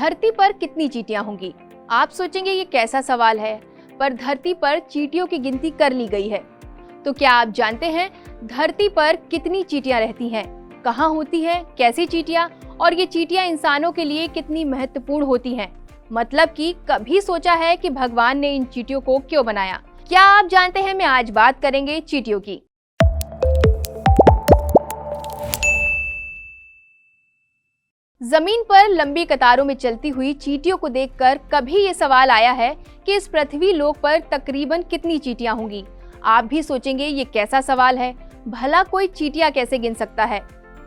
धरती पर कितनी चींटियां होंगी? आप सोचेंगे ये कैसा सवाल है, पर धरती पर चींटियों की गिनती कर ली गई है। तो क्या आप जानते हैं धरती पर कितनी चींटियां रहती हैं, कहाँ होती है, कैसी चींटियां, और ये चींटियां इंसानों के लिए कितनी महत्वपूर्ण होती हैं? मतलब कि कभी सोचा है कि भगवान ने इन चींटियों को क्यों बनाया? क्या आप जानते हैं? मैं आज बात करेंगे चींटियों की। जमीन पर लंबी कतारों में चलती हुई चींटियों को देखकर कभी ये सवाल आया है कि इस पृथ्वी लोक पर तकरीबन कितनी चींटियां होंगी? आप भी सोचेंगे ये कैसा सवाल है, भला कोई चींटियां कैसे गिन सकता है?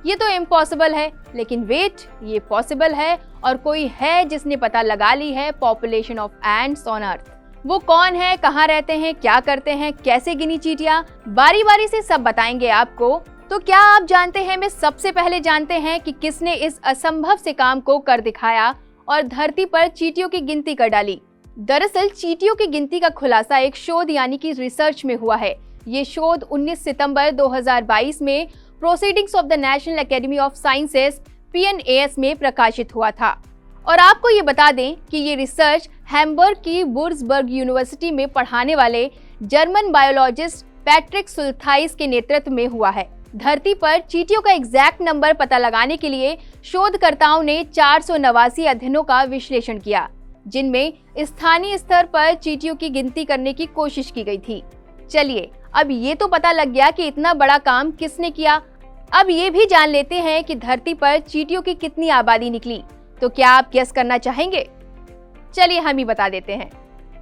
ये तो इम्पॉसिबल है, लेकिन वेट, ये पॉसिबल है और कोई है जिसने पता लगा ली है population of ants on earth. वो कौन है, कहाँ रहते हैं, क्या करते हैं, कैसे गिनी चींटियां, बारी बारी से सब बताएंगे आपको। तो क्या आप जानते हैं, में सबसे पहले जानते हैं कि किसने इस असंभव से काम को कर दिखाया और धरती पर चींटियों की गिनती कर डाली। दरअसल चींटियों की गिनती का खुलासा एक शोध यानी कि रिसर्च में हुआ है। ये शोध 19 सितंबर 2022 में proceedings of the national academy of sciences PNAS में प्रकाशित हुआ था। और आपको ये बता दें कि ये रिसर्च हैम्बर्ग की वुर्जबर्ग यूनिवर्सिटी में पढ़ाने वाले जर्मन बायोलॉजिस्ट पैट्रिक सुल्थाइस के नेतृत्व में हुआ है। धरती पर चींटियों का एग्जैक्ट नंबर पता लगाने के लिए शोधकर्ताओं ने 489 अध्ययनों का विश्लेषण किया, जिनमें स्थानीय स्तर पर चींटियों की गिनती करने की कोशिश की गई थी। चलिए, अब ये तो पता लग गया कि इतना बड़ा काम किसने किया। अब ये भी जान लेते हैं कि धरती पर चींटियों की कितनी आबादी निकली। तो क्या आप गेस करना चाहेंगे? चलिए हम ही बता देते हैं।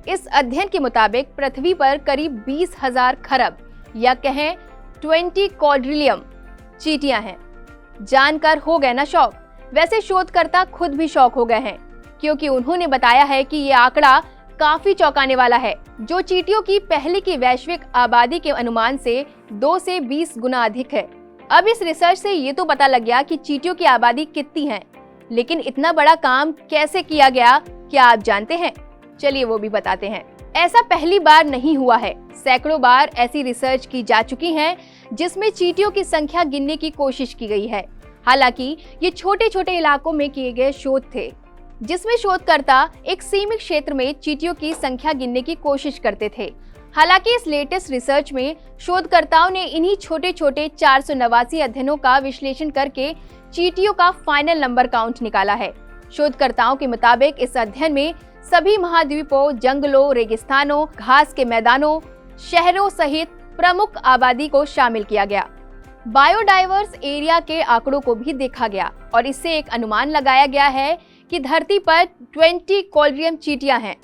इस अध्ययन के मुताबिक पृथ्वी पर करीब 20,000 खरब या कहें 20 क्वाड्रिलियम चींटियां हैं। जानकर हो गए ना शौक? वैसे शोधकर्ता खुद भी शौक हो गए हैं, क्योंकि उन्होंने बताया है कि ये आंकड़ा काफी चौंकाने वाला है, जो चींटियों की पहले की वैश्विक आबादी के अनुमान से 2 से 20 गुना अधिक है। अब इस रिसर्च से ये तो पता लग गया कि चींटियों की आबादी कितनी है, लेकिन इतना बड़ा काम कैसे किया गया, क्या आप जानते हैं? चलिए वो भी बताते हैं। ऐसा पहली बार नहीं हुआ है, सैकड़ों बार ऐसी रिसर्च की जा चुकी है जिसमें चींटियों की संख्या गिनने की कोशिश की गई है। हालांकि ये छोटे छोटे इलाकों में किए गए शोध थे, जिसमें शोधकर्ता एक सीमित क्षेत्र में चींटियों की संख्या गिनने की कोशिश करते थे। हालांकि इस लेटेस्ट रिसर्च में शोधकर्ताओं ने इन्हीं छोटे छोटे 489 अध्ययनों का विश्लेषण करके चींटियों का फाइनल नंबर काउंट निकाला है। शोधकर्ताओं के मुताबिक इस अध्ययन में सभी महाद्वीपों, जंगलों, रेगिस्तानों, घास के मैदानों, शहरों सहित प्रमुख आबादी को शामिल किया गया। बायोडाइवर्स एरिया के आंकड़ों को भी देखा गया और इससे एक अनुमान लगाया गया है कि धरती पर 20 क्वाड्रिलियम चींटियां हैं।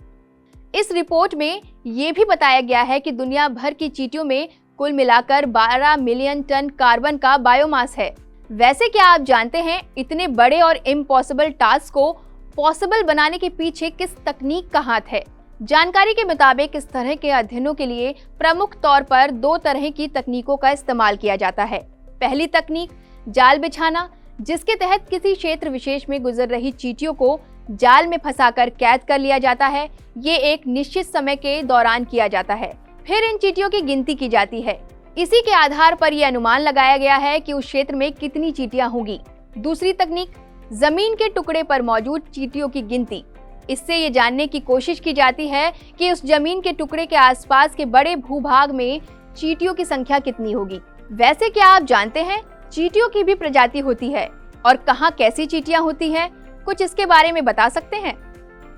इस रिपोर्ट में ये भी बताया गया है कि दुनिया भर की चींटियों में कुल मिलाकर 12 मिलियन टन कार्बन का बायोमास है। वैसे क्या आप जानते हैं इतने बड़े और इम्पॉसिबल टास्क को पॉसिबल बनाने के पीछे किस तकनीक का हाथ है? जानकारी के मुताबिक इस तरह के अध्ययनों के लिए प्रमुख तौर पर 2 तरह की तकनीकों का इस्तेमाल किया जाता है। पहली तकनीक जाल बिछाना, जिसके तहत किसी क्षेत्र विशेष में गुजर रही चींटियों को जाल में फंसाकर कैद कर लिया जाता है। ये एक निश्चित समय के दौरान किया जाता है। फिर इन चींटियों की गिनती की जाती है। इसी के आधार पर यह अनुमान लगाया गया है कि उस क्षेत्र में कितनी चींटियां होंगी। दूसरी तकनीक जमीन के टुकड़े पर मौजूद चींटियों की गिनती। इससे ये जानने की कोशिश की जाती है कि उस जमीन के टुकड़े के आसपास के बड़े भूभाग में चींटियों की संख्या कितनी होगी। वैसे क्या आप जानते हैं चींटियों की भी प्रजाति होती है और कहाँ कैसी चींटियां होती हैं? कुछ इसके बारे में बता सकते हैं?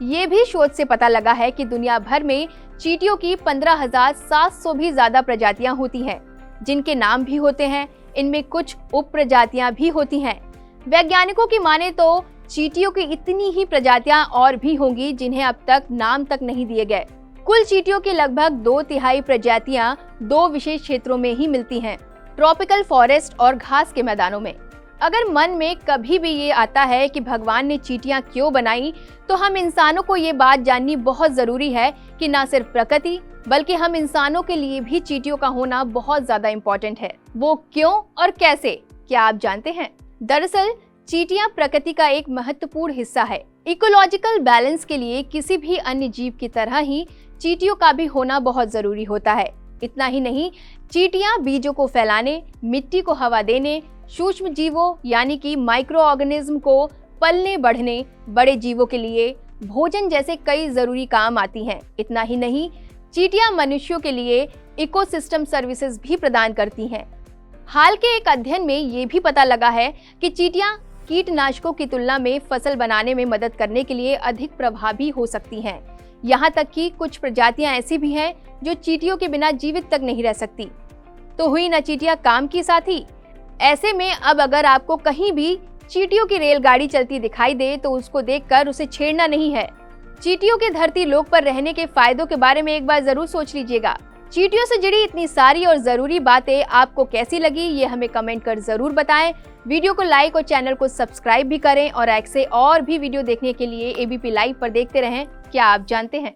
ये भी शोध से पता लगा है कि दुनिया भर में चींटियों की 15,700 भी ज्यादा प्रजातियां होती हैं, जिनके नाम भी होते हैं। इनमें कुछ उप प्रजातियां भी होती हैं। वैज्ञानिकों की माने तो चींटियों की इतनी ही प्रजातियां और भी होंगी जिन्हें अब तक नाम तक नहीं दिए गए। कुल चींटियों की लगभग 2/3 प्रजातियां 2 विशेष क्षेत्रों में ही मिलती हैं, ट्रॉपिकल फॉरेस्ट और घास के मैदानों में। अगर मन में कभी भी ये आता है कि भगवान ने चींटियां क्यों बनाई, तो हम इंसानों को ये बात जाननी बहुत जरूरी है कि न सिर्फ प्रकृति बल्कि हम इंसानों के लिए भी चींटियों का होना बहुत ज्यादा इम्पोर्टेंट है। वो क्यों और कैसे, क्या आप जानते हैं? दरअसल चींटियां प्रकृति का एक महत्वपूर्ण हिस्सा है। इकोलॉजिकल बैलेंस के लिए किसी भी अन्य जीव की तरह ही चींटियों का भी होना बहुत जरूरी होता है। इतना ही नहीं, चींटियां बीजों को फैलाने, मिट्टी को हवा देने, सूक्ष्म जीवों यानी कि माइक्रो ऑर्गेनिज्म को पलने बढ़ने, बड़े जीवों के लिए भोजन जैसे कई जरूरी काम आती हैं। इतना ही नहीं, चींटियां मनुष्यों के लिए इकोसिस्टम सर्विसेज भी प्रदान करती हैं। हाल के एक अध्ययन में ये भी पता लगा है कि चींटियां कीटनाशकों की तुलना में फसल बनाने में मदद करने के लिए अधिक प्रभावी हो सकती हैं। यहाँ तक कि कुछ प्रजातियां ऐसी भी हैं जो चींटियों के बिना जीवित तक नहीं रह सकती। तो हुई ना चींटियां काम की साथी। ऐसे में अब अगर आपको कहीं भी चींटियों की रेलगाड़ी चलती दिखाई दे तो उसको देखकर उसे छेड़ना नहीं है। चींटियों के धरती लोक पर रहने के फायदों के बारे में एक बार जरूर सोच लीजिएगा। चींटियों से जुड़ी इतनी सारी और जरूरी बातें आपको कैसी लगी, ये हमें कमेंट कर जरूर बताएं। वीडियो को लाइक और चैनल को सब्सक्राइब भी करें और ऐसे और भी वीडियो देखने के लिए एबीपी लाइव पर देखते रहें। क्या आप जानते हैं?